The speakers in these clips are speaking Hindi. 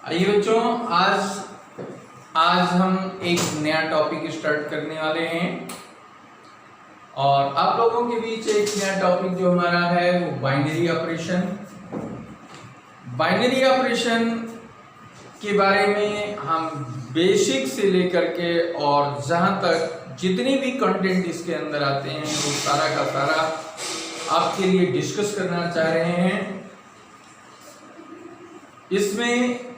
आइए बच्चों, आज हम एक नया टॉपिक स्टार्ट करने वाले हैं और आप लोगों के बीच एक नया टॉपिक जो हमारा है वो बाइनरी ऑपरेशन। बाइनरी ऑपरेशन के बारे में हम बेसिक से लेकर के और जहां तक जितनी भी कंटेंट इसके अंदर आते हैं वो सारा का सारा आपके लिए डिस्कस करना चाह रहे हैं। इसमें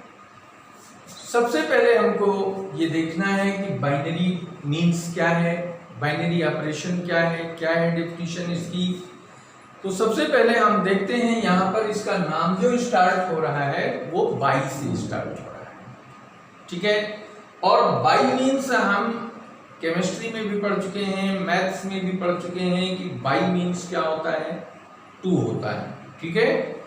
सबसे पहले हमको ये देखना है कि बाइनरी मीन्स क्या है, बाइनरी ऑपरेशन क्या है डेफिनेशन इसकी। तो सबसे पहले हम देखते हैं यहाँ पर इसका नाम जो स्टार्ट हो रहा है वो बाई से स्टार्ट हो रहा है, ठीक है। और बाई मीन्स हम केमिस्ट्री में भी पढ़ चुके हैं, मैथ्स में भी पढ़ चुके हैं कि बाई मीन्स क्या होता है, टू होता है, ठीक है।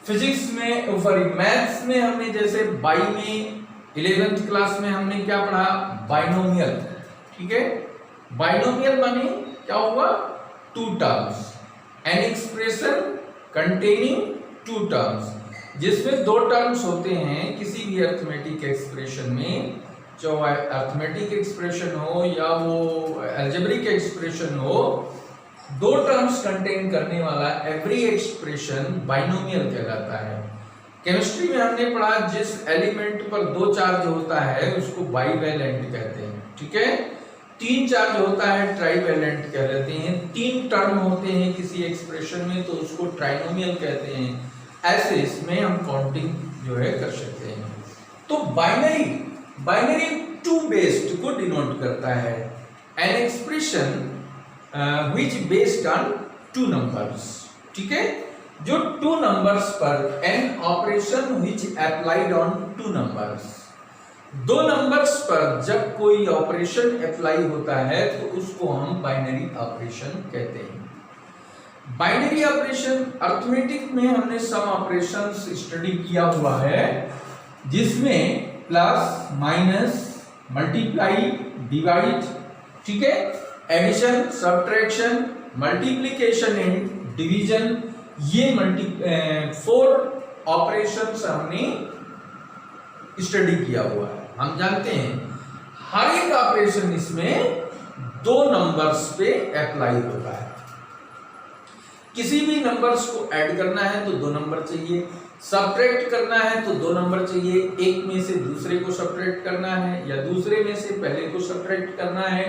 फिजिक्स में सॉरी मैथ्स में हमने जैसे बाई में 11th क्लास में हमने क्या पढ़ा, बाइनोमियल, ठीक है। बाइनोमियल माने क्या हुआ, two terms, an expression containing two terms, जिसमें दो टर्म्स होते हैं किसी भी अर्थमेटिक एक्सप्रेशन में, चाहे अर्थमेटिक एक्सप्रेशन हो या वो अलजेब्रिक एक्सप्रेशन हो, दो टर्म्स कंटेन करने वाला एवरी एक्सप्रेशन बाइनोमियल कहलाता है। केमिस्ट्री में हमने पढ़ा जिस एलिमेंट पर दो चार्ज होता है उसको बाइवेलेंट कहते हैं, ठीक है। तीन चार्ज होता है ट्राइवेलेंट कहलाते हैं। तीन टर्म होते हैं किसी एक्सप्रेशन में तो उसको ट्राइनोमियल कहते हैं। ऐसे इसमें हम काउंटिंग जो है कर सकते हैं। तो बाइनरी टू बेस्ड को डिनोट करता है, an expression which based on two numbers, ठीक है। जो टू नंबर्स पर an operation which applied on two numbers, दो नंबर्स पर जब कोई ऑपरेशन अप्लाई होता है तो उसको हम बाइनरी ऑपरेशन कहते हैं। बाइनरी ऑपरेशन अर्थमेटिक में हमने सम ऑपरेशंस स्टडी किया हुआ है जिसमें प्लस माइनस मल्टीप्लाई डिवाइड, ठीक है, addition subtraction multiplication and division, ये 4 ऑपरेशंस हमने स्टडी किया हुआ है। हम जानते हैं हर एक ऑपरेशन इसमें दो नंबर्स पे अप्लाई होता है। किसी भी नंबर्स को ऐड करना है तो दो नंबर चाहिए, सब्ट्रैक्ट करना है तो दो नंबर चाहिए, एक में से दूसरे को सब्ट्रैक्ट करना है या दूसरे में से पहले को सब्ट्रैक्ट करना है,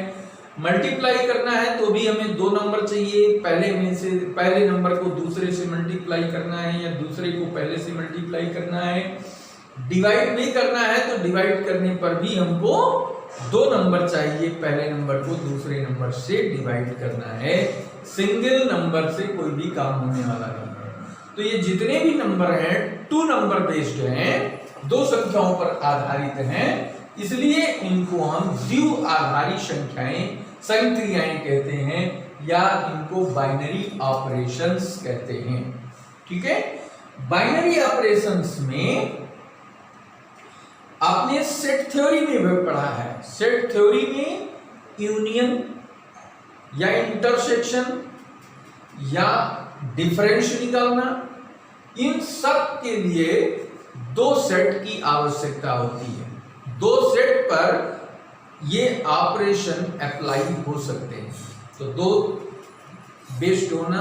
मल्टीप्लाई करना है तो भी हमें दो नंबर चाहिए, पहले नंबर को दूसरे से मल्टीप्लाई करना है या दूसरे को पहले से मल्टीप्लाई करना है, डिवाइड भी करना है तो डिवाइड करने पर भी हमको दो नंबर चाहिए, पहले नंबर को दूसरे नंबर से डिवाइड करना है। सिंगल नंबर से कोई भी काम होने वाला नहीं है। तो ये जितने भी नंबर हैं टू नंबर बेस्ड हैं, दो संख्याओं पर आधारित हैं, इसलिए इनको हम द्विआधारी संक्रियाएं कहते हैं या इनको बाइनरी ऑपरेशंस कहते हैं, ठीक है। बाइनरी ऑपरेशंस में आपने सेट थ्योरी में भी पढ़ा है। सेट थ्योरी में यूनियन या इंटरसेक्शन या डिफरेंस निकालना, इन सब के लिए दो सेट की आवश्यकता होती है। दो सेट पर ये ऑपरेशन अप्लाई हो सकते हैं, तो दो बेस्ड होना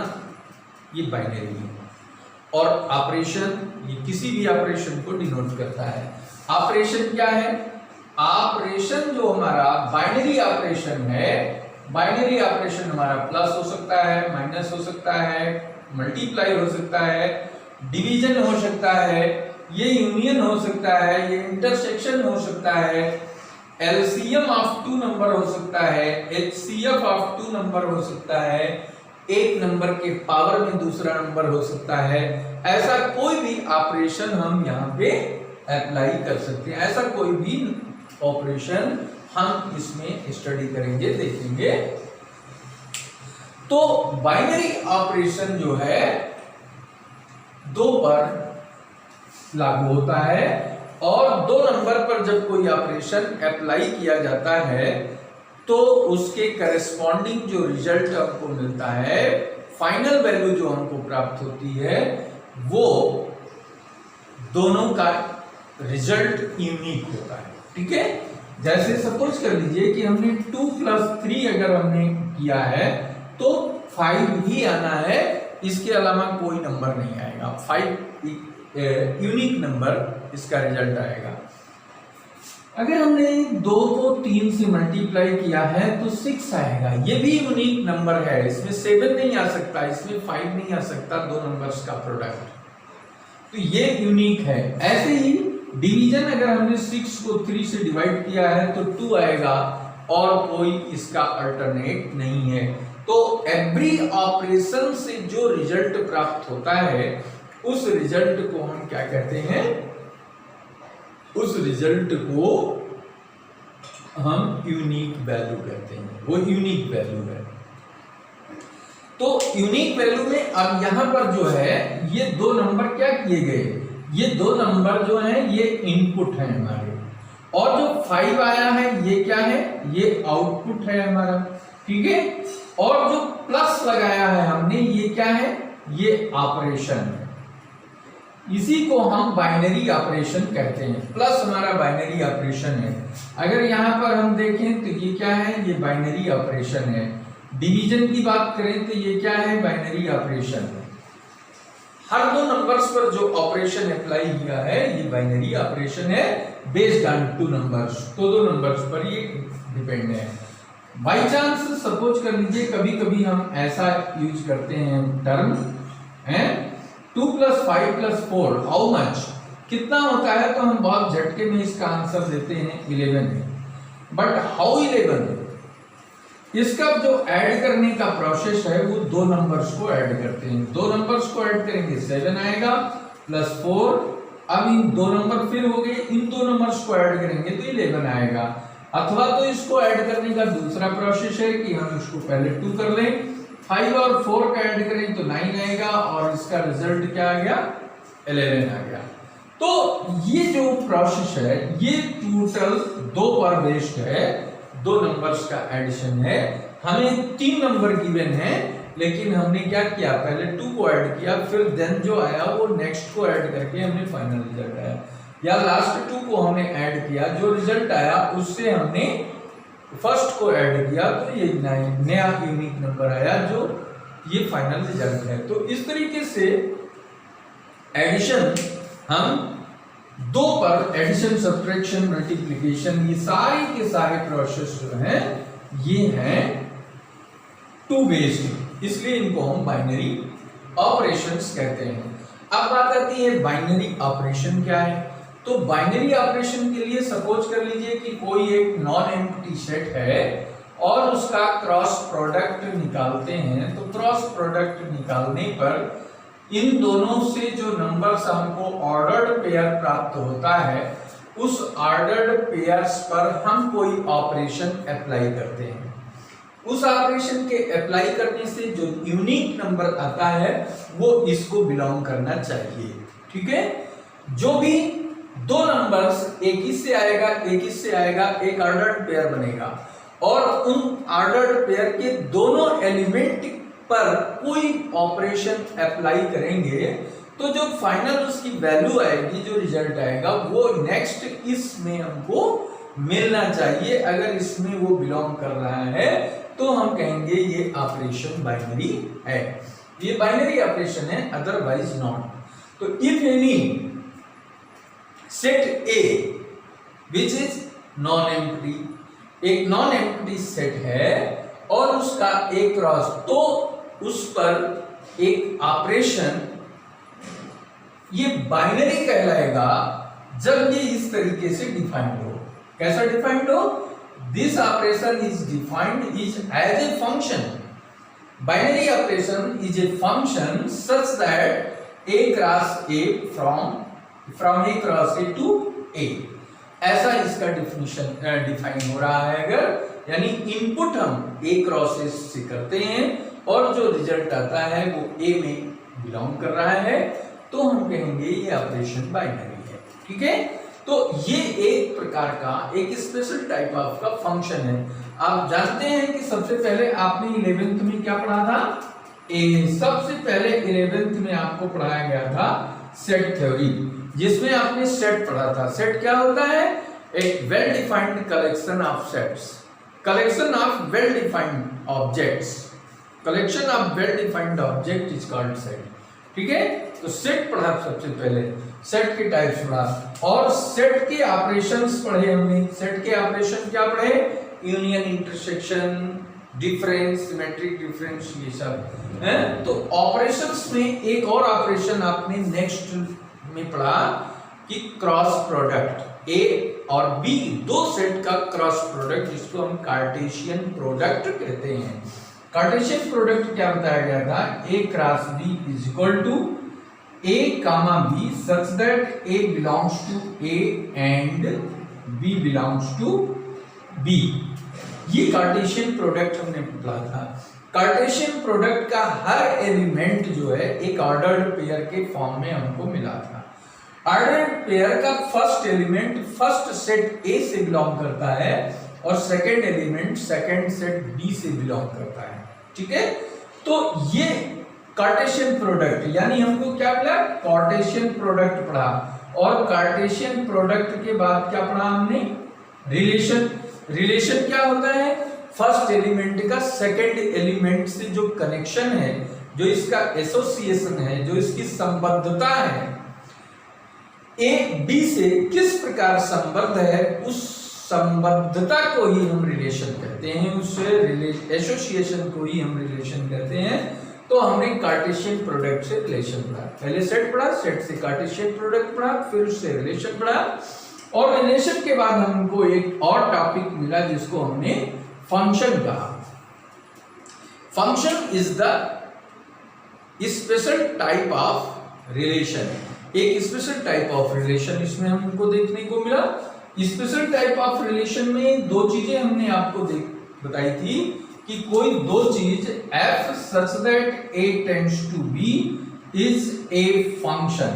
ये बाइनरी है। और ऑपरेशन ये किसी भी ऑपरेशन को डिनोट करता है। ऑपरेशन क्या है, ऑपरेशन जो हमारा बाइनरी ऑपरेशन है, बाइनरी ऑपरेशन हमारा प्लस हो सकता है, माइनस हो सकता है, मल्टीप्लाई हो सकता है, डिवीजन हो सकता है, ये यूनियन हो सकता है, ये इंटरसेक्शन हो सकता है, एलसीएम ऑफ टू नंबर हो सकता है, एचसीएफ ऑफ टू नंबर हो सकता है, एक नंबर के पावर में दूसरा नंबर हो सकता है। ऐसा कोई भी ऑपरेशन हम यहाँ पे अप्लाई कर सकते हैं। ऐसा कोई भी ऑपरेशन हम इसमें स्टडी करेंगे, देखेंगे। तो बाइनरी ऑपरेशन जो है दो पर लागू होता है और दो नंबर पर जब कोई ऑपरेशन अप्लाई किया जाता है तो उसके करस्पॉन्डिंग जो रिजल्ट हमको मिलता है, फाइनल वैल्यू जो हमको प्राप्त होती है, वो दोनों का रिजल्ट यूनिक होता है। ठीक है, जैसे सपोज कर लीजिए कि हमने 2 + 3 अगर हमने किया है तो 5 ही आना है, इसके अलावा कोई नंबर नहीं आएगा। 5 यूनिक नंबर इसका रिजल्ट आएगा। अगर हमने 2 को 3 से मल्टीप्लाई किया है तो 6 आएगा, ये भी यूनिक नंबर है, इसमें 7 नहीं आ सकता, इसमें 5 नहीं आ सकता, दो नंबर्स का प्रोडक्ट, तो ये यूनिक है। ऐसे ही डिवीजन अगर हमने 6 को 3 से डिवाइड किया है तो 2 आएगा और कोई इसका अल्टरनेट नहीं है। तो एवरी ऑपरेशन से जो रिजल्ट प्राप्त होता है उस रिजल्ट को हम क्या कहते हैं, उस रिजल्ट को हम यूनिक वैल्यू कहते हैं, वो यूनिक वैल्यू है। तो यूनिक वैल्यू में अब यहां पर जो है ये दो नंबर क्या किए गए, ये दो नंबर जो हैं ये इनपुट है हमारे, और जो 5 आया है ये क्या है, ये आउटपुट है हमारा। ठीक है, और जो प्लस लगाया है हमने ये क्या है, ये ऑपरेशन है, इसी को हम बाइनरी ऑपरेशन कहते हैं। प्लस हमारा बाइनरी ऑपरेशन है। अगर यहां पर हम देखें तो ये क्या है, ये बाइनरी ऑपरेशन है। डिवीजन की बात करें तो ये क्या है, बाइनरी ऑपरेशन है। हर दो नंबर्स पर जो ऑपरेशन अप्लाई किया है ये बाइनरी ऑपरेशन है, बेस्ड ऑन 2 नंबर्स, तो दो नंबर्स पर ये डिपेंड है। बाई चांस सपोज कर लीजिए कभी कभी हम ऐसा यूज करते हैं टर्म है 2 + 5 + 4 हाउ मच, कितना होता है, तो हम बहुत झटके में इसका आंसर देते हैं 11 है। बट हाउ 11, इसका जो ऐड करने का प्रोसेस है वो दो नंबर्स को ऐड करते हैं, दो नंबर्स को ऐड करेंगे 7 आएगा +4, अब इन दो नंबर फिर हो गए, इन दो नंबर्स को ऐड करेंगे तो 11 आएगा। अथवा तो इसको ऐड करने का दूसरा प्रोसेस है कि हम इसको पहले 2 कर लें, 5 और 4 का ऐड करें तो 9 आएगा और इसका रिजल्ट क्या आ गया, 11 आ गया। तो ये जो प्रोसेस है ये टोटल 2 पर बेस्ड है, दो नंबर्स का एडिशन है। हमें 3 नंबर गिवन है लेकिन हमने क्या किया, पहले 2 को ऐड किया, फिर देन जो आया वो नेक्स्ट को ऐड करके हमने फाइनल रिजल्ट आया, या लास्ट 2 को हमने ऐड किया, जो रिजल्ट आया उससे हमने फर्स्ट को ऐड किया तो ये नया यूनिक नंबर आया जो ये फाइनल रिजल्ट है। तो इस तरीके से एडिशन हम 2 पर एडिशन, सब्ट्रैक्शन, मल्टीप्लिकेशन, ये सारे के सारे प्रोसेस जो हैं ये हैं 2 बेस्ड, इसलिए इनको हम बाइनरी ऑपरेशंस कहते हैं। अब बात आती है बाइनरी ऑपरेशन क्या है। तो बाइनरी ऑपरेशन के लिए सपोज कर लीजिए कि कोई एक नॉन एम्प्टी सेट है और उसका क्रॉस प्रोडक्ट निकालते हैं, तो क्रॉस प्रोडक्ट निकालने पर इन दोनों से जो नंबर्स हमको ऑर्डर्ड पेयर प्राप्त होता है उस ऑर्डर्ड पेयर्स पर हम कोई ऑपरेशन अप्लाई करते हैं। उस ऑपरेशन के अप्लाई करने से जो यूनिक नंबर आता है वो इसको बिलोंग करना चाहिए। ठीक है, जो भी दो नंबर्स एक इससे आएगा एक इससे आएगा, एक ऑर्डर्ड पेयर बनेगा और उन ऑर्डर्ड पेयर के दोनों एलिमेंट पर कोई ऑपरेशन अप्लाई करेंगे तो जो फाइनल उसकी वैल्यू आएगी, जो रिजल्ट आएगा वो नेक्स्ट इसमें हमको मिलना चाहिए। अगर इसमें वो बिलोंग कर रहा है तो हम कहेंगे ये ऑपरेशन बाइनरी है, ये बाइनरी ऑपरेशन है, अदरवाइज नॉट। तो if any set A which is non empty, एक नॉन एम्प्टी सेट है और उसका A क्रॉस, तो उस पर एक ऑपरेशन ये बाइनरी कहलाएगा जब ये इस तरीके से डिफाइंड हो। कैसा डिफाइंड हो, this operation is defined is as a function, binary operation is a function such that A cross A from A cross A to A, ऐसा इसका डिफिनेशन डिफाइन हो रहा है। अगर यानी इनपुट हम A क्रॉस A से करते हैं और जो रिजल्ट आता है वो A में बिलोंग कर रहा है तो हम कहेंगे ये ऑपरेशन बाइनरी है। ठीक है, तो ये एक प्रकार का एक स्पेशल टाइप ऑफ का फंक्शन है। आप जानते हैं कि सबसे पहले आपने 11th में क्या पढ़ा था, सबसे पहले 11th में आपको पढ़ाया गया था सेट थ्योरी, जिसमें आपने सेट पढ़ा था। सेट क्या होता है? एक well defined collection of sets, collection of well defined objects, collection of well defined object is called set. ठीक है, तो सेट पढ़ा सबसे पहले, सेट के टाइप्स पढ़ा और सेट के ऑपरेशंस पढ़े हमने। सेट के ऑपरेशन क्या पढ़े? Union, intersection, difference, symmetric difference, ये सब है। तो ऑपरेशंस में एक और ऑपरेशन आपने नेक्स्ट में पढ़ा कि क्रॉस प्रोडक्ट, ए और बी दो सेट का क्रॉस प्रोडक्ट, जिसको हम कार्टेशियन प्रोडक्ट कहते हैं। कार्टेशियन प्रोडक्ट क्या बताया गया था? A cross B is equal to A comma B such that A belongs to A and B belongs to B. ये कार्टेशियन प्रोडक्ट हमने पढ़ा था। कार्टेशियन प्रोडक्ट का हर एलिमेंट जो है एक ऑर्डर्ड पेयर के फॉर्म में हमको मिला था। ऑर्डर्ड पेयर का first element first set A से बिलोंग करता है और second element second set B से बिलोंग करता है। ठीक है, तो ये कार्टेशियन प्रोडक्ट, यानी हमको क्या मिला? कार्टेशियन प्रोडक्ट पढ़ा। और कार्टेशियन प्रोडक्ट के बाद क्या पढ़ा हमने? रिलेशन। रिलेशन क्या होता है? फर्स्ट एलिमेंट का सेकंड एलिमेंट से जो कनेक्शन है, जो इसका एसोसिएशन है, जो इसकी संबद्धता है, ए बी से किस प्रकार संबद्ध है, उस संबद्धता को ही हम रिलेशन कहते हैं, उस एसोसिएशन को ही हम रिलेशन कहते हैं। तो हमने कार्टेशियन प्रोडक्ट से रिलेशन पढ़ा। पहले सेट पढ़ा, सेट से कार्टेशियन प्रोडक्ट पढ़ा, फिर उससे रिलेशन पढ़ा और रिलेशन के बाद हमको एक और टॉपिक मिला जिसको हमने फंक्शन कहा। Function is the special type of relation, एक स्पेशल टाइप ऑफ रिलेशन इसमें हमको देखने को मिला। स्पेशल टाइप ऑफ रिलेशन में दो चीजें हमने आपको बताई थी कि कोई दो चीज f such that a tends to b is a function।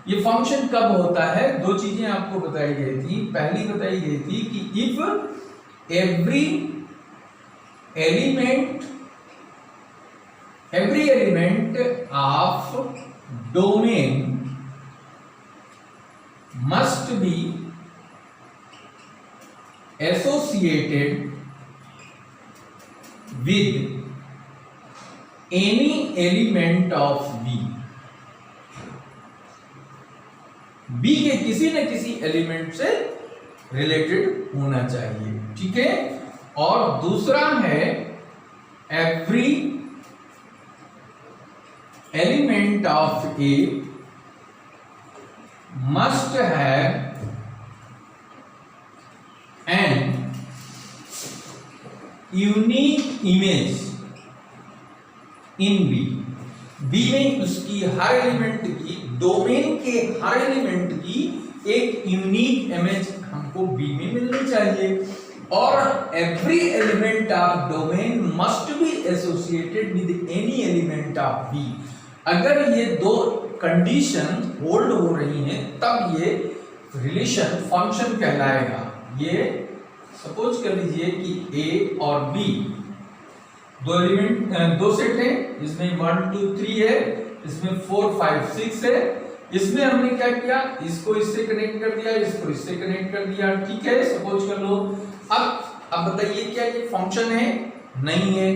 ये फंक्शन कब होता है? दो चीजें आपको बताई गई थी। पहली बताई गई थी कि if every element of domain must be associated with any element of B, B के किसी न किसी एलिमेंट से रिलेटेड होना चाहिए। ठीक है, और दूसरा है every element of A must have an unique image in B। B में उसकी हर एलिमेंट की, डोमेन के हर एलिमेंट की एक यूनिक इमेज हमको B में मिलनी चाहिए। और every element of domain must be associated with any element of B। अगर ये दो कंडीशन होल्ड हो रही हैं तब ये रिलेशन फंक्शन कहलाएगा। ये सपोज कर लीजिए कि A और B दो एलिमेंट, दो सेट है, इसमें 1 2 3 है, इसमें 4 5 6 है। इसमें हमने क्या किया? इसको इससे कनेक्ट कर दिया, इसको इससे कनेक्ट कर दिया। ठीक है, सपोज कर लो। अब बताइए क्या ये फंक्शन है? नहीं है।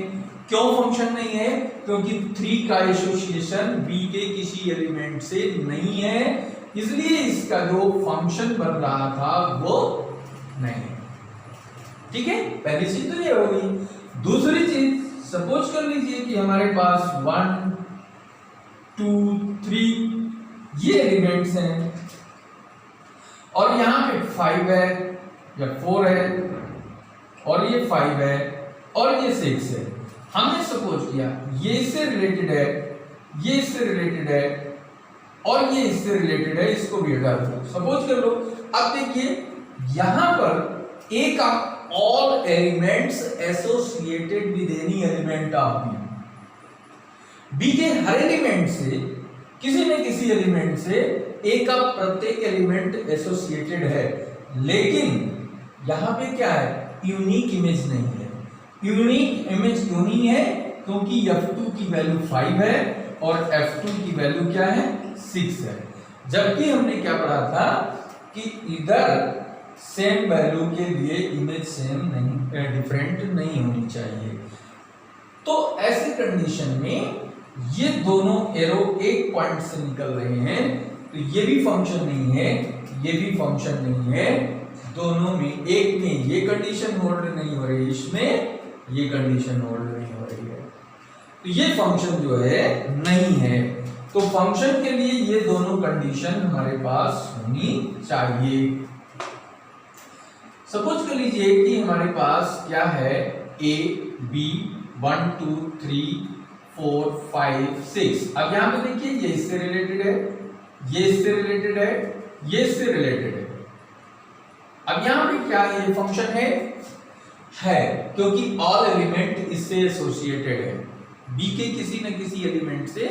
क्यों फंक्शन नहीं है? क्योंकि 3 का एसोसिएशन B के किसी एलिमेंट से नहीं है, इसलिए इसका जो फंक्शन बन रहा था वो नहीं। ठीक है, पहली चीज तो ये होगी। दूसरी चीज, सपोज कर लीजिए कि हमारे पास 1 2 3 ये एलिमेंट्स हैं और यहाँ पे 5 है या 4 है और ये 5 है और ये 6 है। हमने सपोज किया ये इससे रिलेटेड है, ये इससे रिलेटेड है और ये इससे रिलेटेड है, इसको भी हटा दो, सपोज कर लो। अब देखिए यहां पर ए का all elements associated with any element of B. B के हर एलिमेंट से किसी न किसी एलिमेंट से ए का प्रत्येक एलिमेंट एसोसिएटेड है, लेकिन यहां पे क्या है? यूनिक इमेज नहीं है। यूनिक इमेज क्यों नहीं है? क्योंकि F2 की वैल्यू 5 है और F2 की वैल्यू क्या है? 6 है। जबकि हमने क्या पढ़ा था कि इधर सेम वैल्यू के लिए इमेज सेम नहीं, डिफरेंट नहीं होनी चाहिए। तो ऐसी कंडीशन में ये दोनों एरो एक पॉइंट से निकल रहे हैं, तो ये भी फंक्शन नहीं है, ये भी फंक्शन नहीं है, दोनों में एक में ये कंडीशन होल्ड नहीं हो रही, इसमें ये कंडीशन होल्ड नहीं हो रही है, तो ये फंक्शन जो है नहीं है। तो फंक्शन के लिए ये दोनों कंडीशन हमारे पास होनी चाहिए। सपोज कर लीजिए कि हमारे पास क्या है, ए बी 1 2 3 4 5 6। अब यहां पे देखिए ये इससे रिलेटेड है, ये इससे रिलेटेड है, ये इससे रिलेटेड है। अब यहां पे क्या ये फंक्शन है क्योंकि ऑल एलिमेंट इससे एसोसिएटेड है। बी के किसी न किसी एलिमेंट से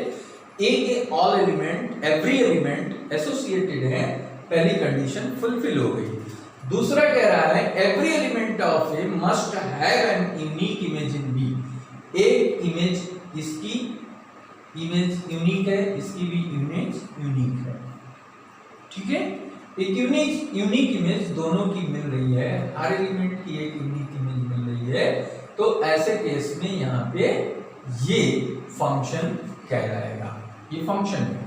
ए के all element, every element associated है, पहली कंडीशन फुलफिल हो गई। दूसरा कह रहा है every element of A must have an unique image in B. एक इमेज, इसकी इमेज यूनिक है, इसकी भी इमेज यूनिक है, ठीक है। एक यूनिक इमेज दोनों की मिल रही है, हर एलिमेंट की एक यूनिक इमेज मिल रही है, तो ऐसे केस में यहाँ पे ये फंक्शन कहलाएगा, ये फंक्शन है।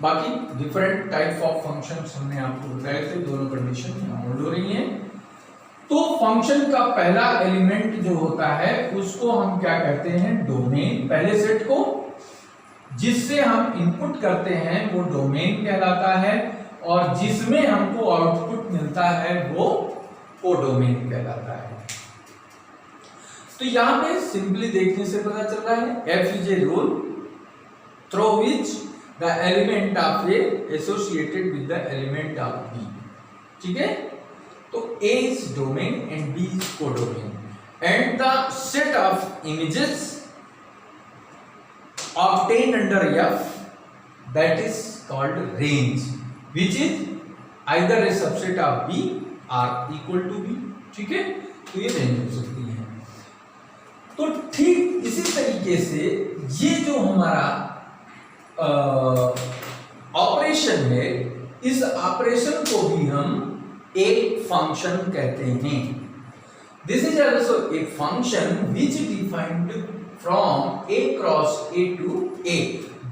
बाकी डिफरेंट टाइप ऑफ फंक्शंस हमने आपको बताए थे, दोनों कंडीशन यहाँ होल्ड हो रही हैं। तो फंक्शन का पहला एलिमेंट जो होता है उसको हम क्या कहते हैं, डोमेन। पहले सेट को जिससे हम इनपुट करते हैं वो डोमेन कहलाता है, और जिसमें हमको आउटपुट मिलता है वो कोडोमेन कहलाता है। तो यहां पे सिंपली देखने से पता चल रहा है F is a rule through which the element of A associated with the element of B, ठीक है। तो A is domain and B is codomain, and the set of images obtained under F that is called range, which is either a subset of B or equal to B, ठीक है। तो ये रेंज हो सकती है। तो ठीक इसी तरीके से ये जो हमारा ऑपरेशन है, इस ऑपरेशन को भी हम एक फंक्शन कहते हैं। This is also a function which defined from A cross A to A.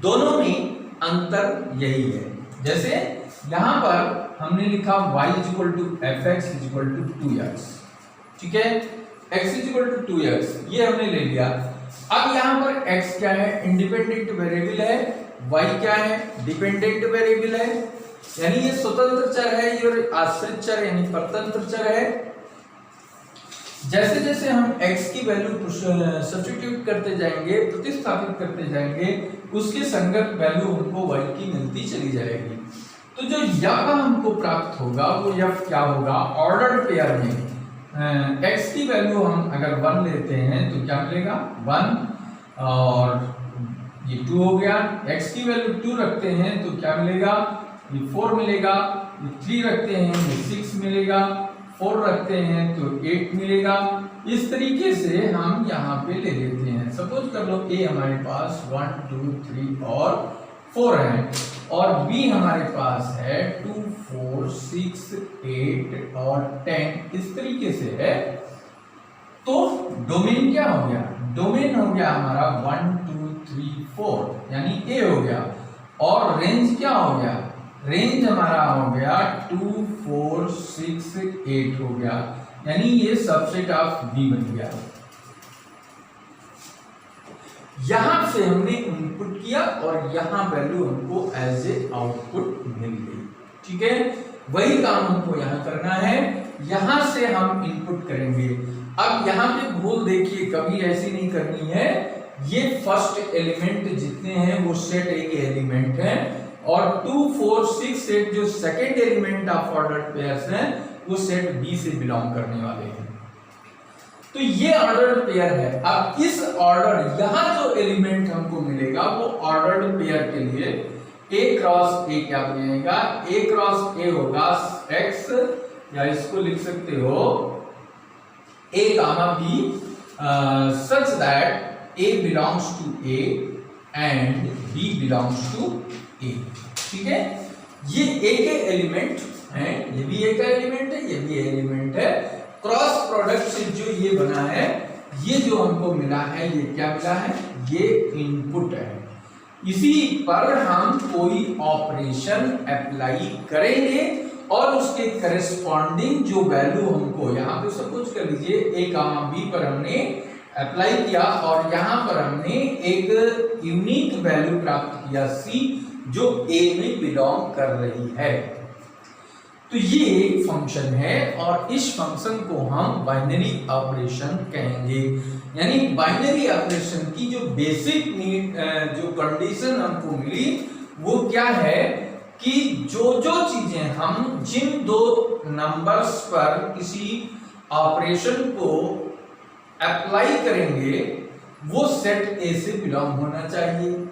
दोनों में अंतर यही है। जैसे यहां पर हमने लिखा y is equal to f x is equal to 2x, ठीक है, x is equal to 2x, ये हमने ले लिया। अब यहां पर x क्या है, इंडिपेंडेंट वेरिएबल है, y क्या है, डिपेंडेंट वेरिएबल है, यानी ये स्वतंत्र चर है, ये आश्रित चर यानी परतंत्र चर है। जैसे जैसे हम x की वैल्यू सब्स्टिट्यूट करते जाएंगे, प्रतिस्थापित करते जाएंगे, उसके संगत वैल्यू हमको y की मिलती चली जाएगी। तो जो यहाँ हमको प्राप्त होगा वो f क्या होगा, ऑर्डर्ड पेयर में x की वैल्यू हम अगर 1 लेते हैं तो क्या मिलेगा 1, और ये 2 हो गया। x की वैल्यू 2 रखते हैं तो क्या मिलेगा, ये 4 मिलेगा। ये 3 रखते हैं ये 6 मिलेगा। 4 रखते हैं तो 8 मिलेगा। इस तरीके से हम यहाँ पे ले लेते हैं। सपोज कर लो a हमारे पास 1 2 3 और 4 है, और b हमारे पास है 2 4 6 8 और 10, इस तरीके से है। तो डोमेन क्या हो गया, डोमेन हो गया हमारा 1 2 3 4 यानी a हो गया, और रेंज क्या हो गया, रेंज हमारा हो गया 2 4 6 8 हो गया, यानी ये सबसेट ऑफ B बन गया। यहां से हमने इनपुट किया और यहां वैल्यू हमको एज ए आउटपुट मिल गई, ठीक है। वही काम हमको यहां करना है, यहां से हम इनपुट करेंगे। अब यहां पे भूल देखिए, कभी ऐसी नहीं करनी है। ये फर्स्ट एलिमेंट जितने हैं वो सेट ए के एलिमेंट हैं, और 2 4 6 8 जो second element of ordered pairs हैं वो सेट बी से बिलोंग करने वाले हैं। तो ये ऑर्डर्ड पेयर है। अब इस ऑर्डर यहां जो एलिमेंट हमको मिलेगा वो ऑर्डर्ड पेयर के लिए a क्रॉस a क्या बनेगा, a क्रॉस a होगा x, या इसको लिख सकते हो a gamma b such that a belongs to a and b belongs to ए, ठीक है। ये ए के एलिमेंट है, ये भी ए का एलिमेंट है, ये भी एलिमेंट है। क्रॉस प्रोडक्ट से जो ये बना है, ये जो हमको मिला है, ये क्या मिला है, ये इनपुट है। इसी पर हम कोई ऑपरेशन अप्लाई करेंगे और उसके करस्पॉन्डिंग जो वैल्यू हमको यहाँ पे सपोज कर लीजिए ए कामा बी पर हमने अप्लाई किया और यहाँ पर हमने एक यूनिक वैल्यू प्राप्त किया सी, जो ए में बिलोंग कर रही है। तो ये एक फंक्शन है और इस फंक्शन को हम बाइनरी ऑपरेशन कहेंगे। यानी बाइनरी ऑपरेशन की जो बेसिक नीड, जो कंडीशन हमको मिली वो क्या है कि जो जो चीजें हम जिन दो नंबर्स पर किसी ऑपरेशन को अप्लाई करेंगे वो सेट ए से बिलोंग होना चाहिए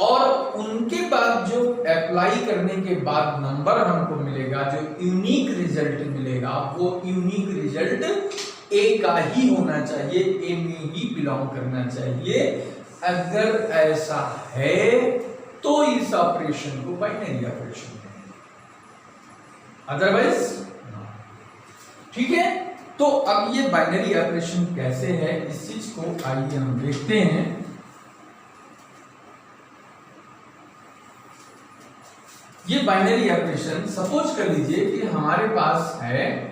और उनके बाद जो अप्लाई करने के बाद नंबर हमको मिलेगा, जो यूनिक रिजल्ट मिलेगा, वो यूनिक रिजल्ट ए का ही होना चाहिए, ए में ही बिलोंग करना चाहिए। अगर ऐसा है तो इस ऑपरेशन को बाइनरी ऑपरेशन कहेंगे, अदरवाइज ठीक है। तो अब ये बाइनरी ऑपरेशन कैसे है, इस चीज को आइए हम देखते हैं। ये बाइनरी ऑपरेशन सपोज कर लीजिए कि हमारे पास है,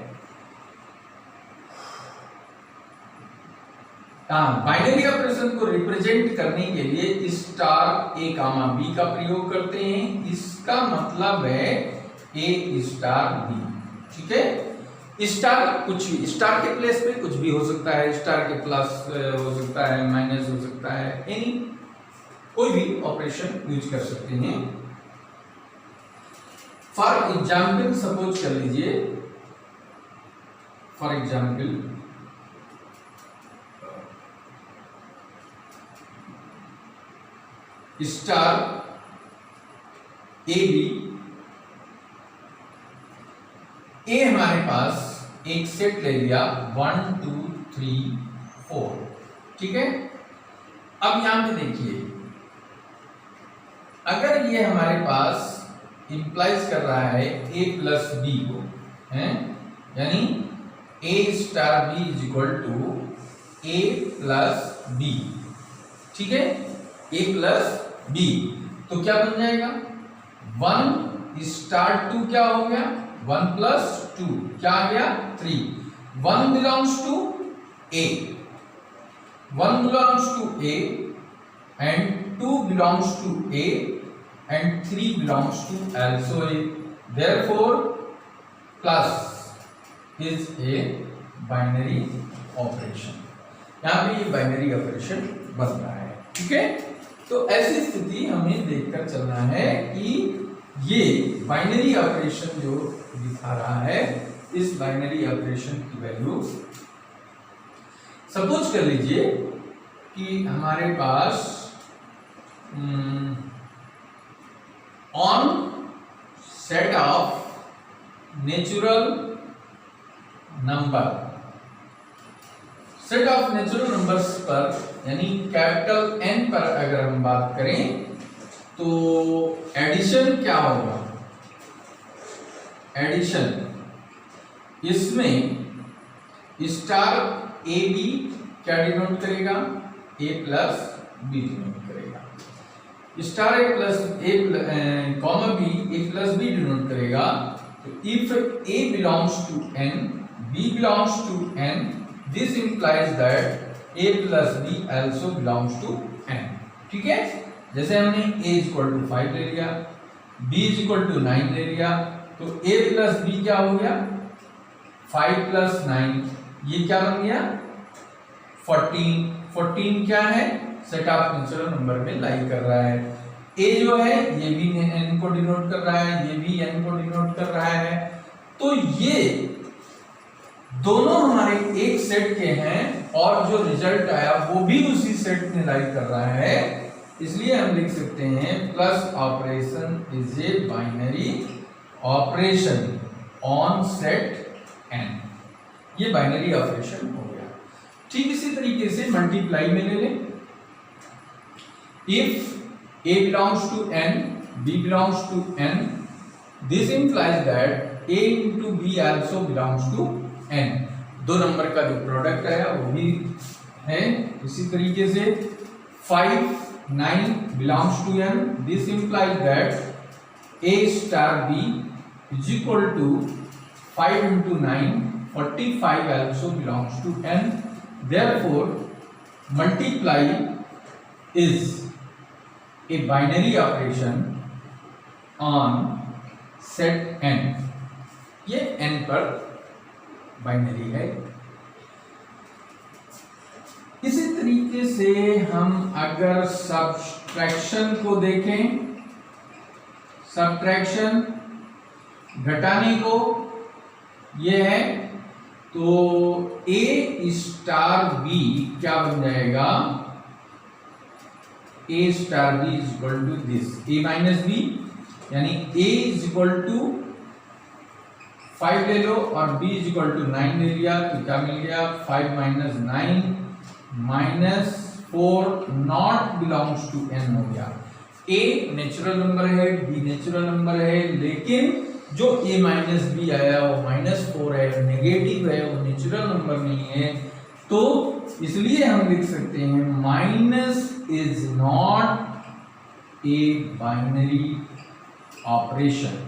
बाइनरी ऑपरेशन को रिप्रेजेंट करने के लिए स्टार ए कामा बी का प्रयोग करते हैं। इसका मतलब है ए स्टार बी, ठीक है। स्टार कुछ भी, स्टार के प्लेस पे कुछ भी हो सकता है, स्टार के प्लस हो सकता है, माइनस हो सकता है, एनी कोई भी ऑपरेशन यूज कर सकते हैं। फॉर एग्जाम्पल सपोज कर लीजिए, for example star A B, A हमारे पास एक सेट ले लिया 1 2 3 4, ठीक है। अब यहां पे देखिए, अगर ये हमारे पास इंप्लाइज कर रहा है a प्लस बी को, है यानी a star b is equal to a plus b, ठीक है, a प्लस बी। तो क्या बन जाएगा, 1 स्टार 2 क्या हो गया, 1 प्लस 2 क्या आ गया 3। 1 belongs to a, 1 belongs to a and 2 belongs to a and 3 belongs to also A. Therefore, plus is a binary operation. यहाँ पे ये बाइनरी ऑपरेशन बन रहा है, ठीक है। तो ऐसी स्थिति हमें देखकर चलना है कि ये बाइनरी ऑपरेशन जो दिखा रहा है, इस बाइनरी ऑपरेशन की वैल्यू सपोज कर लीजिए कि हमारे पास on set of natural number, set of natural numbers पर यानी कैपिटल N पर अगर हम बात करें तो एडिशन क्या होगा, एडिशन इसमें स्टार ए बी क्या डिनोट करेगा, ए प्लस बी डिनोट करेगा। Star a plus a comma b a plus b denote करेगा। तो if a belongs to N, b belongs to N, this implies that a plus b also belongs to N, ठीक है। जैसे हमने a इक्वल टू 5 ले लिया, b इक्वल टू 9 ले लिया, तो a प्लस बी क्या हो गया 5 प्लस 9, ये क्या बन गया 14। 14 क्या है, सेट ऑफ नेचुरल नंबर में लाई कर रहा है। a जो है ये भी n को डिनोट कर रहा है, ये भी n को डिनोट कर रहा है। तो ये दोनों हमारे एक सेट के हैं और जो रिजल्ट आया वो भी उसी सेट में लाई कर रहा है, इसलिए हम लिख सकते हैं plus operation is a binary operation on set n। ये बाइनरी ऑपरेशन हो गया। ठीक इसी तरीके से मल्टीप्लाई में ले लें, if a belongs to n, b belongs to n, this implies that a into b also belongs to n। दो नंबर का जो प्रोडक्ट है वो भी है। इसी तरीके से 5 9 belongs to n, this implies that a star b is equal to 5 into 9 45 also belongs to n, therefore multiply is a binary operation on set n। ये n पर बाइनरी है। इसी तरीके से हम अगर सब्ट्रैक्शन को देखें, सब्ट्रैक्शन घटाने को ये है, तो a स्टार b क्या बन जाएगा, a star b is equal to this a minus b, यानी a इज इक्वल टू 5 ले लो और b इज इक्वल टू 9 ले लिया, तो क्या मिल गया 5 minus 9 minus 4 not belongs to n हो गया। a नेचुरल नंबर है, b नेचुरल नंबर है, लेकिन जो a माइनस बी आया वो -4 है, नेगेटिव है, वो नेचुरल नंबर नहीं है, तो इसलिए हम लिख सकते हैं minus is not a binary operation.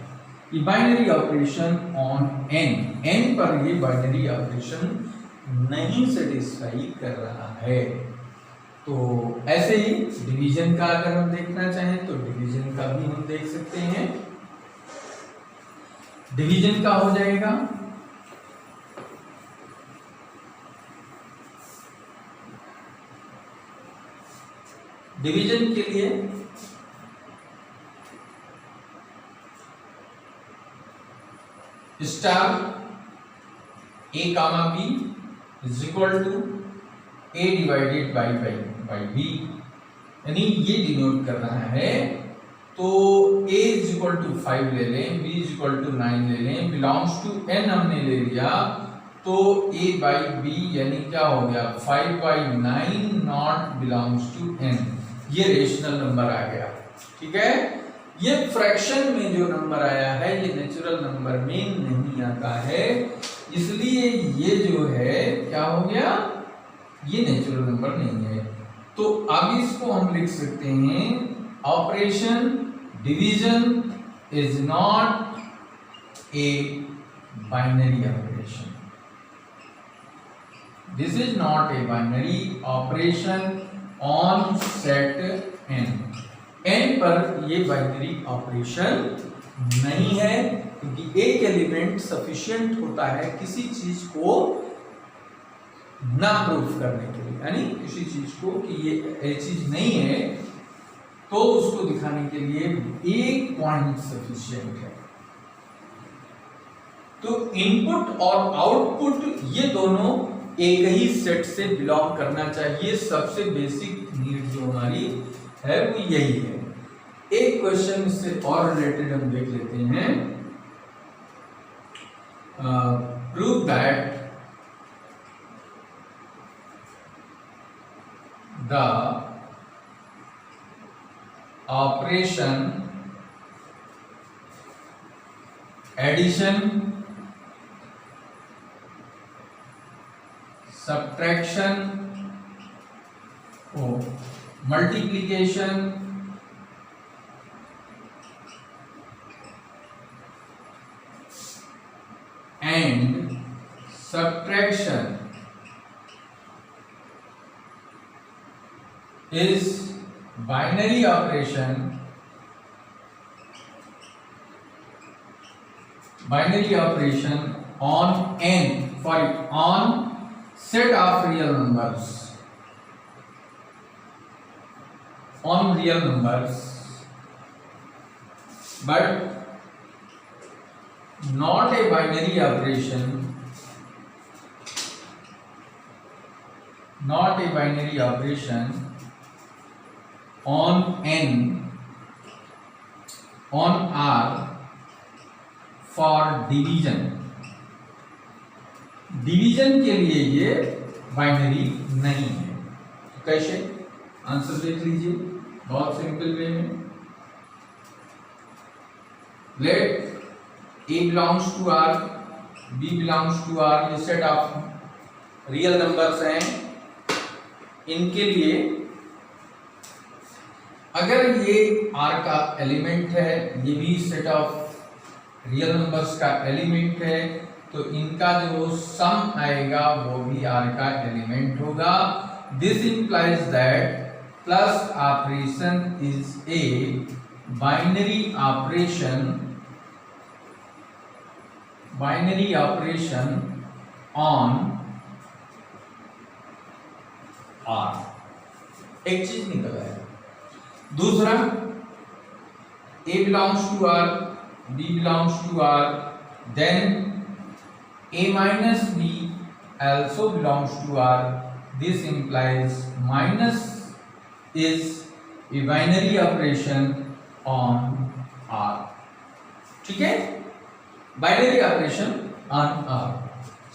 ये बाइनरी ऑपरेशन ऑन n पर ये बाइनरी ऑपरेशन नहीं सेटिस्फाई कर रहा है। तो ऐसे ही डिवीजन का अगर हम देखना चाहें तो डिवीजन का भी हम देख सकते हैं। डिवीजन का हो जाएगा डिवीजन के लिए star a comma b is equal to a divided by b, यानी ये डिनोट कर रहा है। तो a इज इक्वल टू 5 ले लें, b इज इक्वल टू 9 ले लें, बिलोंग्स टू n हमने ले लिया, तो a बाई b यानी क्या हो गया 5 by 9 not belongs to n, ये रेशनल नंबर आ गया। ठीक है, ये फ्रैक्शन में जो नंबर आया है ये नेचुरल नंबर में नहीं आता है, इसलिए ये जो है क्या हो गया, ये नेचुरल नंबर नहीं है। तो अब इसको हम लिख सकते हैं operation division is not a binary operation, this is not a binary operation on set n पर ये बाइनरी ऑपरेशन नहीं है, क्योंकि एक एलिमेंट सफिशिएंट होता है किसी चीज को ना प्रूफ करने के लिए, यानी किसी चीज को कि ये चीज नहीं है तो उसको दिखाने के लिए एक पॉइंट सफिशिएंट है। तो इनपुट और आउटपुट ये दोनों एक ही सेट से बिलोंग करना चाहिए, सबसे बेसिक नीड जो हमारी है वो यही है। एक क्वेश्चन इससे और रिलेटेड हम देख लेते हैं। Prove that the operation addition, subtraction, multiplication and subtraction is binary operation on set of real numbers, but not a binary operation on R for division। Division के लिए ये बाइनरी नहीं है। कैसे, आंसर देख लीजिए बहुत सिंपल वे में। Let a belongs to R, B belongs to R, ये सेट ऑफ रियल नंबर्स हैं। इनके लिए अगर ये आर का एलिमेंट है, ये भी सेट ऑफ रियल नंबर्स का एलिमेंट है, तो इनका जो सम आएगा वो भी आर का एलिमेंट होगा। This implies that plus operation is a binary operation on R. एक चीज निकल आया। दूसरा, A belongs to R, B belongs to R, then a minus b also belongs to R. This implies minus is a binary operation on R. ठीक है, binary operation on R.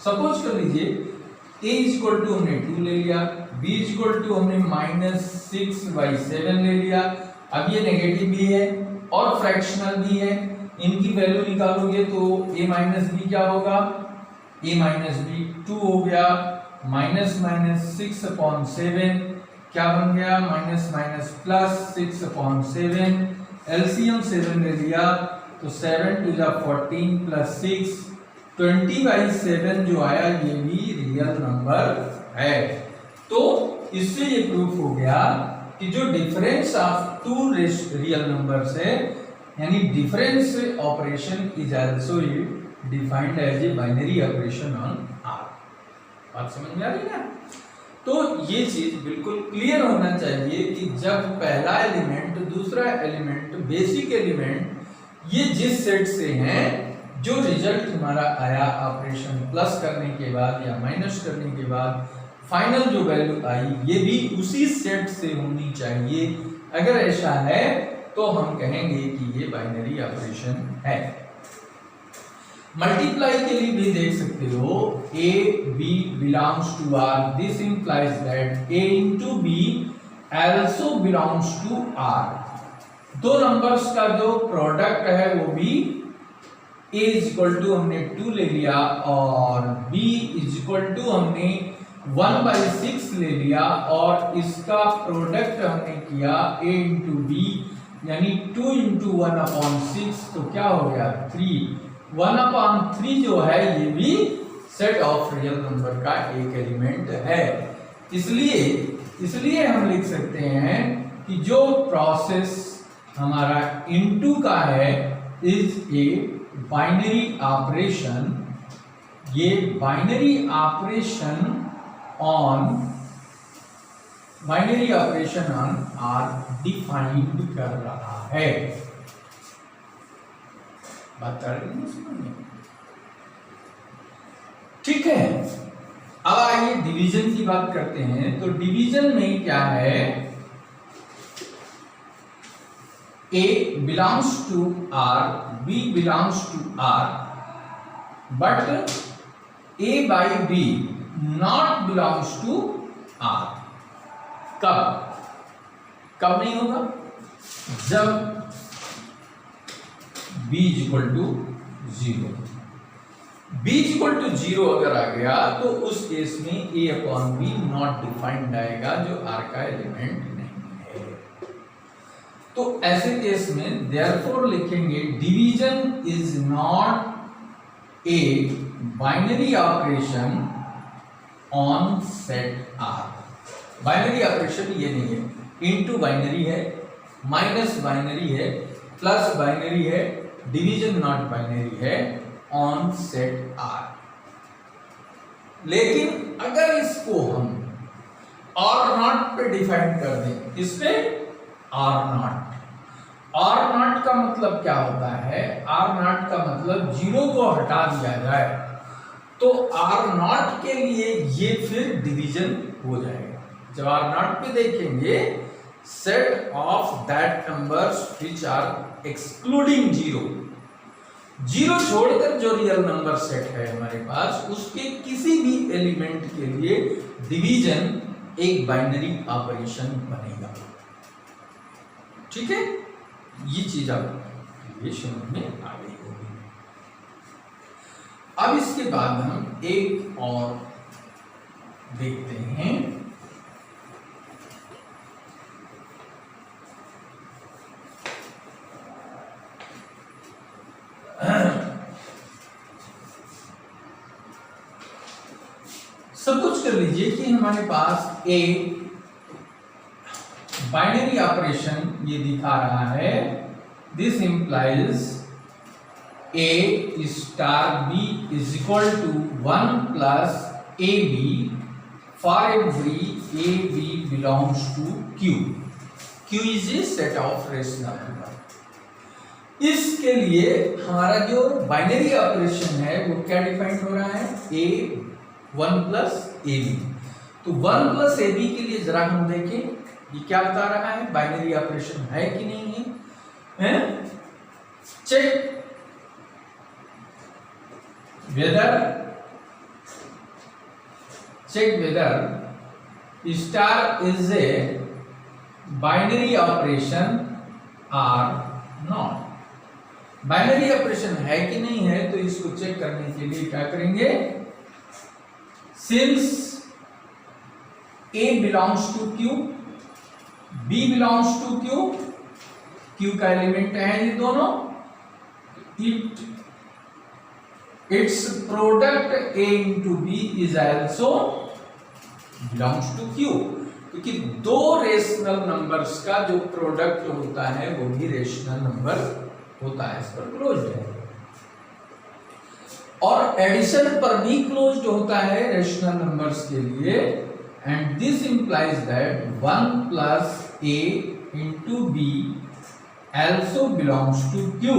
Suppose कर लीजिए a इक्वल टू हमने 2 ले लिया, b इक्वल टू हमने -6/7 ले लिया। अब ये नेगेटिव भी है और फ्रैक्शनल भी है, इनकी वैल्यू निकालोगे तो a माइनस बी क्या होगा, a माइनस बी 2 हो गया, माइनस 6/7 क्या बन गया, माइनस प्लस 6/7, एलसीएम 7 ले लिया तो 7 to the 14 plus 6 20/7 जो आया ये भी रियल नंबर है। तो इससे ये प्रूफ हो गया कि जो difference of two real numbers है, यानी difference operation is also defined as a binary operation on R. बात समझ में आ रही है ना? तो ये चीज बिल्कुल क्लियर होना चाहिए कि जब पहला एलिमेंट, दूसरा एलिमेंट, बेसिक एलिमेंट ये जिस सेट से हैं, जो रिजल्ट हमारा आया ऑपरेशन प्लस करने के बाद या माइनस करने के बाद फाइनल जो वैल्यू आई, ये भी उसी सेट से होनी चाहिए। अगर ऐसा है तो हम कहेंगे कि ये बाइनरी ऑपरेशन है। मल्टीप्लाई के लिए भी देख सकते हो, a b belongs to r, this implies that a into b also belongs to r। दो नंबर्स का जो प्रोडक्ट है वो भी a इक्वल टू हमने 2 ले लिया और b इक्वल टू हमने 1/6 ले लिया और इसका प्रोडक्ट हमने किया a इंटू बी, यानी 2 इंटू 1/6 तो क्या हो गया 3। 1/3 जो है ये भी सेट ऑफ रियल नंबर का एक एलिमेंट है। इसलिए हम लिख सकते हैं कि जो प्रोसेस हमारा इनटू का है इज ए बाइनरी ऑपरेशन। ये binary operation on R defined कर रहा है। बात कर रही है, ठीक है। अब आइए डिवीजन की बात करते हैं। तो डिवीजन में क्या है, A belongs to R, B belongs to R, but A by B not belongs to R। कब नहीं होगा, जब b equal to 0। b equal to 0 अगर आ गया तो उस केस में a/b नॉट डिफाइंड आएगा, जो r का एलिमेंट नहीं है। तो ऐसे केस में देयरफॉर लिखेंगे division is not a binary operation on set R। Binary operation ये नहीं है, इनटू बाइनरी है, माइनस बाइनरी है, प्लस बाइनरी है, डिवीजन नॉट बाइनरी है ऑन सेट R। लेकिन अगर इसको हम और नॉट पे डिफाइन कर दें, किस पे, आर नॉट का मतलब क्या होता है, आर नॉट का मतलब 0 को हटा दिया जाए तो आर नॉट के लिए ये फिर डिवीजन हो जाएगा। जब आर नॉट पे देखेंगे, set of that numbers which are excluding 0 छोड़कर जो रियल नंबर सेट है हमारे पास, उसके किसी भी एलिमेंट के लिए डिवीजन एक बाइनरी ऑपरेशन बनेगा। ठीक है, ये चीज आप ये समझ में आ गई होगी। अब इसके बाद हम एक और देखते हैं। सपोज कर लीजिए कि हमारे पास एक बाइनरी ऑपरेशन ये दिखा रहा है, this implies a star b is equal to 1 plus ab for every ab belongs to q। q is a set of rational number. इसके लिए हमारा जो बाइनरी ऑपरेशन है वो क्या डिफाइंड हो रहा है, a 1 प्लस ab। तो 1 प्लस ab के लिए जरा हम देखें ये क्या बता रहा है, बाइनरी ऑपरेशन है कि नहीं है, check whether star is a binary operation or not. Binary operation है कि नहीं है, तो इसको चेक करने के लिए क्या करेंगे, since a belongs to q, b belongs to q, q का एलिमेंट है ये दोनों, it's product a into b is also belongs to q, क्योंकि दो रेशनल नंबर्स का जो प्रोडक्ट होता है वो भी रेशनल नंबर होता है, इस पर क्लोज्ड है। और एडिशन पर भी क्लोज्ड होता है रेशनल नंबर्स के लिए, and this implies that 1 plus a into b also belongs to q।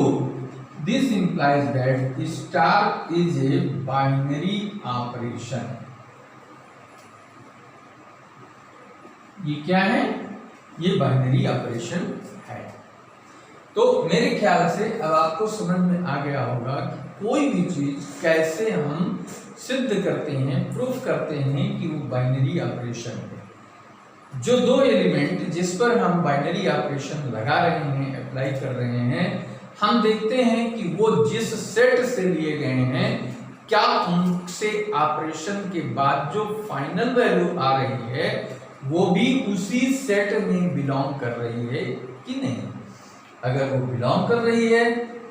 This implies that star is a binary operation। ये क्या है, ये बाइनरी ऑपरेशन है। तो मेरे ख्याल से अब आपको समझ में आ गया होगा कि कोई भी चीज कैसे हम सिद्ध करते हैं, प्रूफ करते हैं कि वो बाइनरी ऑपरेशन है। जो दो एलिमेंट जिस पर हम बाइनरी ऑपरेशन लगा रहे हैं, अप्लाई कर रहे हैं, हम देखते हैं कि वो जिस सेट से लिए गए हैं क्या उनसे ऑपरेशन के बाद जो फाइनल वैल्यू आ रही है वो भी उसी सेट में बिलोंग कर रही है कि नहीं। अगर वो बिलोंग कर रही है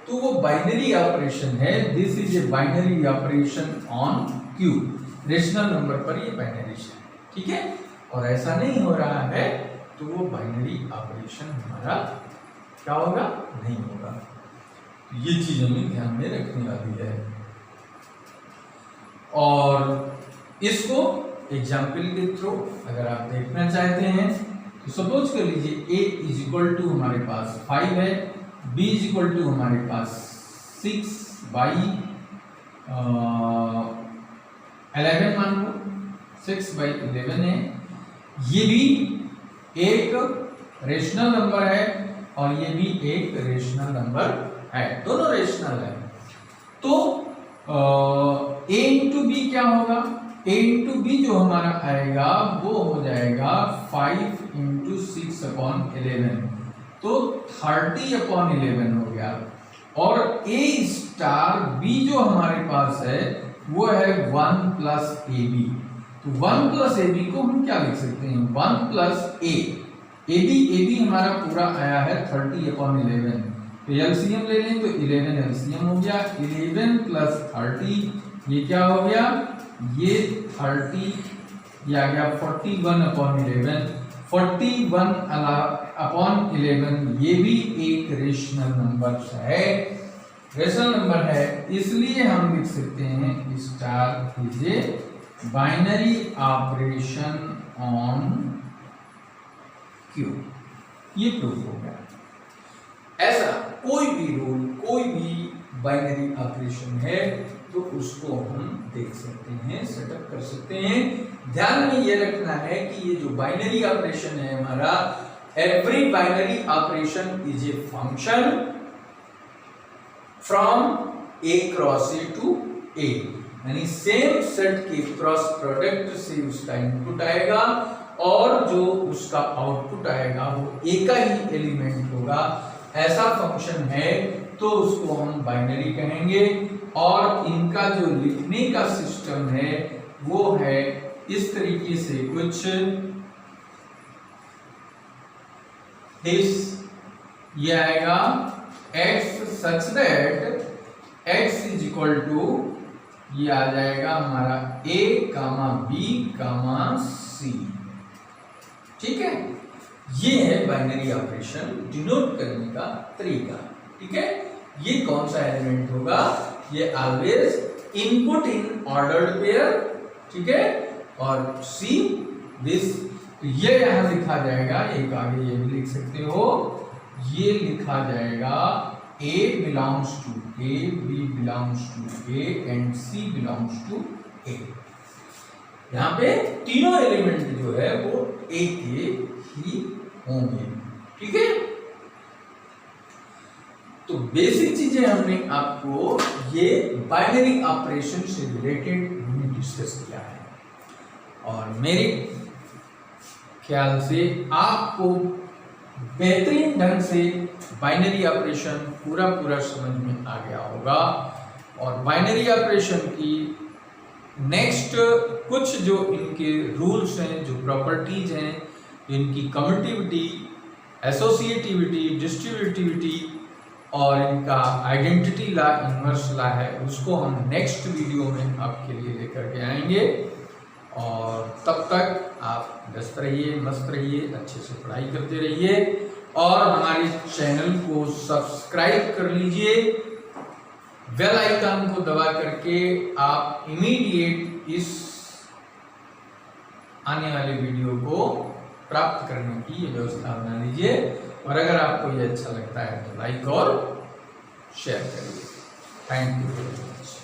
तो वो बाइनरी ऑपरेशन है, this is a binary operation on Q, rational number पर ये बाइनरी है, ठीक है। और ऐसा नहीं हो रहा है तो वो बाइनरी ऑपरेशन हमारा क्या होगा, नहीं होगा। ये चीज हमें ध्यान में रखने वाली है। और इसको एग्जाम्पल के थ्रू अगर आप देखना चाहते हैं तो सपोज कर लीजिए a इज इक्वल टू हमारे पास 5 है, b इज इक्वल टू हमारे पास 6 बाई 11 मान लो, 6 बाई 11 है। ये भी एक रेशनल नंबर है और ये भी एक रेशनल नंबर है, दोनों रेशनल है। तो a इंटू बी क्या होगा, a इंटू बी जो हमारा आएगा वो हो जाएगा 5 इंटू 6 अपॉन 11, तो 30 अपॉन 11 हो गया। और a स्टार b जो हमारे पास है वो है 1 प्लस ए बी। तो 1 प्लस ए बी को हम क्या लिख सकते हैं, 1 प्लस ए बी हमारा पूरा आया है 30 अपॉन 11, तो एलसीएम ले लें तो 11 एलसीएम हो गया, 11 प्लस 30 ये क्या हो गया, ये 30 ये आ गया 41 अपॉन 11, 41 अपॉन 11 ये भी एक रेशनल नंबर है, रेशनल नंबर है, इसलिए हम लिख सकते हैं star is a binary operation on Q. ये प्रूफ हो गया। ऐसा कोई भी रूल, कोई भी बाइनरी ऑपरेशन है तो उसको हम देख सकते हैं, सेटअप कर सकते हैं। ध्यान में ये रखना है कि ये जो बाइनरी ऑपरेशन है हमारा, every binary operation is a function from A cross A to A, यानी सेम सेट के क्रॉस प्रोडक्ट से उसका इनपुट आएगा और जो उसका आउटपुट आएगा वो एक ही एलिमेंट होगा। ऐसा फंक्शन है तो उसको हम बाइनरी कहेंगे। और इनका जो लिखने का सिस्टम है वो है इस तरीके से कुछ, ये आएगा x such that x is equal to, ये आ जाएगा हमारा a comma b comma c। ठीक है, ये है बाइनरी ऑपरेशन डिनोट करने का तरीका। ठीक है, ये कौन सा एलिमेंट होगा, ये always input in ordered pair. ठीक है, और सी दिस, तो ये यहां लिखा जाएगा, एक आगे ये भी लिख सकते हो, ये लिखा जाएगा A belongs to A, B belongs to A and C belongs to A। यहाँ पे तीनों एलिमेंट जो है वो A के ही होंगे। ठीक है, तो बेसिक चीजें हमने आपको ये बाइनरी ऑपरेशन से रिलेटेड हमने डिस्कस किया है, और मेरे ख्याल से आपको बेहतरीन ढंग से बाइनरी ऑपरेशन पूरा समझ में आ गया होगा। और बाइनरी ऑपरेशन की नेक्स्ट कुछ जो इनके रूल्स हैं, जो प्रॉपर्टीज हैं, इनकी कम्यूटेटिविटी, एसोसिएटिविटी, डिस्ट्रीब्यूटिविटी और इनका आइडेंटिटी ला, इन्वर्स ला है, उसको हम नेक्स्ट वीडियो में आपके लिए लेकर के आएंगे। और तब तक आप व्यस्त रहिए, मस्त रहिए, अच्छे से पढ़ाई करते रहिए और हमारे चैनल को सब्सक्राइब कर लीजिए। बेल आइकन को दबा करके आप इमीडिएट इस आने वाले वीडियो को प्राप्त करने की व्यवस्था बना लीजिए। और अगर आपको ये अच्छा लगता है तो लाइक और शेयर करिए। Thank you very much.